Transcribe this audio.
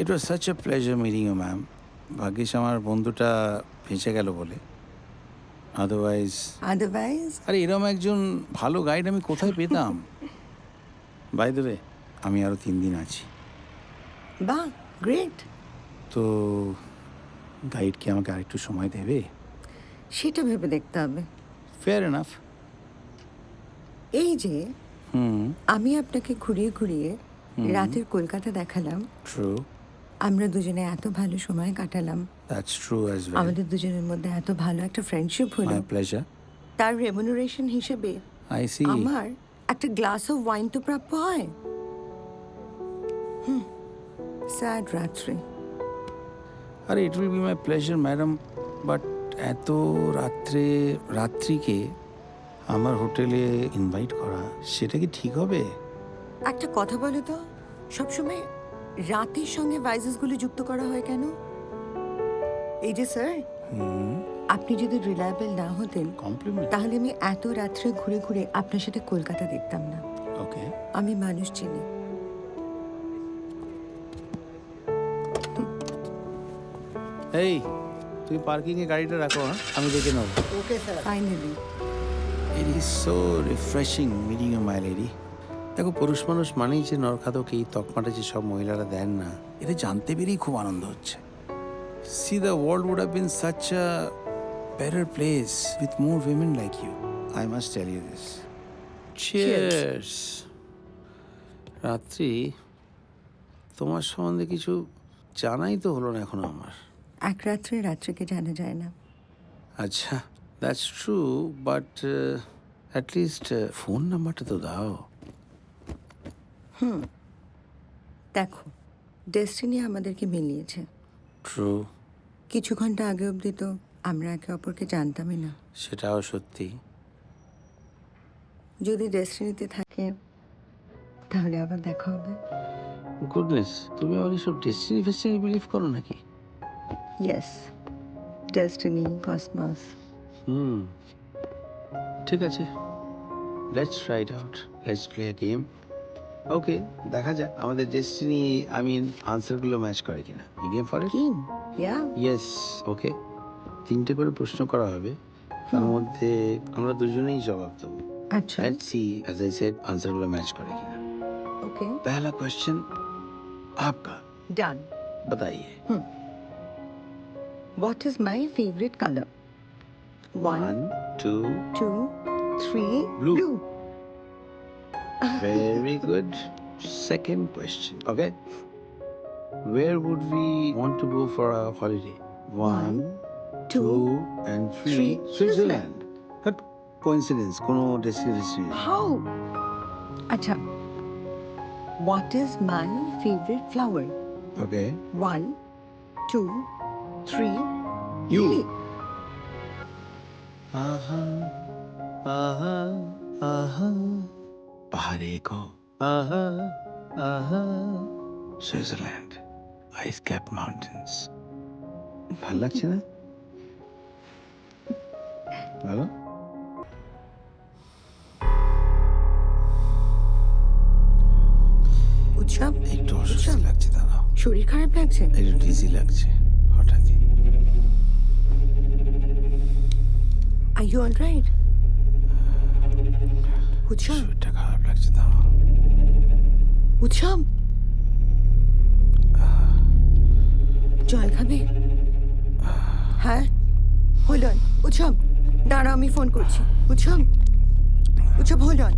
It was such a pleasure meeting you ma'am. ভাগ্যিস আমার বন্ধুটা ভেসে গেল বলে, আদারওয়াইজ আদারওয়াইজ আরে এরকম একজন ভালো গাইড আমি কোথায় পেতাম। বাই দ্য ওয়ে, আমি আরও 3 দিন আছি। বাহ, গ্রেট। তো গাইড কি আমাকে আরেকটু সময় দেবে? সেটা ভেবে দেখতে হবে। Fair enough. এই যে হুম, আমি আপনাকে ঘুরিয়ে ঘুরিয়ে রাতের কলকাতা দেখালাম, ট্রু, আমরা দুজনে এত ভালো সময় কাটালাম, দ্যাটস ট্রু অ্যাজ ওয়েল। আমাদের দুজনের মধ্যে এত ভালো একটা ফ্রেন্ডশিপ হলো, মাই প্লেজার। তার রেমুনারেশন হিসেবে আই সি। আমার একটা গ্লাস অফ ওয়াইন তো প্রাপ্য হয়। স্যাড রাত্রি। আরে it will be my pleasure madam, but এত রাত্রিকে আমার হোটেলে ইনভাইট করা, সেটা কি ঠিক হবে? একটা কথা বলো তো, সবসময় রাতের সঙ্গে ভাইজেসগুলো যুক্ত করা হয় কেন? এই যে স্যার, আপনি যদি রিলায়েবল না হতেন কমপ্লিমেন্ট। তাহলে আমি এত রাত্রে ঘুরে ঘুরে আপনার সাথে কলকাতা দেখতাম না। ওকে। আমি মানুষ চিনি। এই, তুমি পার্কিংয়ে গাড়িটা রাখো, হ্যাঁ, আমি দেখে নেবো। Okay sir. Finally. It is so refreshing meeting you my lady. দেখো, পুরুষ মানুষ মানেই যে নরখাদক, এই তকমাটা যে সব মহিলারা দেন না, এটা জানতে পেরেই খুব আনন্দ হচ্ছে। See the world would have been such a better place with more women like you. I must tell you this. Cheers. Ratri, তোমার সম্বন্ধে কিছু জানাই তো হলো না এখনো আমার। এক রাত্রে রাত্রিকে জানা যায় না। আচ্ছা, that's true, but at least phone নাম্বারটা তো দাও। দেখো, ডেস্টিনি আমাদেরকে মিলিয়েছে। ট্রু, কিছু ঘন্টা আগে অবধি তো আমরা একে অপরকে জানতামই না। সেটাও সত্যি। যদি ডেস্টিনিতে থাকে তাহলে আবার দেখা হবে। গুডনেস, তুমি আবার এসব ডেস্টিনি ফেস্টিনি বিলিভ করো নাকি? Yes, destiny, cosmos. ঠিক আছে, let's try it out, let's play a game. Okay, দেখা যাক আমাদের ডেস্টিনি, আই মিন আনসারগুলো ম্যাচ করে কিনা। You game for it? কি? ইয়া। Yes, okay. 3টে করে প্রশ্ন করা হবে, তার মধ্যে আমরা দুজনেই জবাব দেবো। আচ্ছা, let's see, as I said, আনসারগুলো ম্যাচ করে কিনা। ওকে, पहला क्वेश्चन आपका, ডান। बताइए। What is my favorite color? 1, 2, 2, 3. Blue. Blue. very good. Second question, okay. Where would we want to go for a holiday? 1, 2, and 3. three. Switzerland. But coincidence, কোনো destination. How? আচ্ছা, what is my favorite flower? Okay. 1, 2, 3. You. Lily. आहा, आहा, आहा, पहाड़े को, आहा, आहा, Switzerland, আইস cap mountains. ভালো লাগছে না? ভালো? উৎসব, একটু অস্বস্তি লাগছে, দাঁড়াও। শরীর খারাপ লাগছে? একটু ডিজি লাগছে হঠাৎই। Are you all right? উৎসব, শরীরটা খারাপ লাগছে, দাঁড়াও। উৎসব, জল খাবে? হ্যাঁ, হোল্ড অন। উৎসব, দাঁড়াও, আমি ফোন করছি। উৎসব, উৎসব, হোল্ড অন।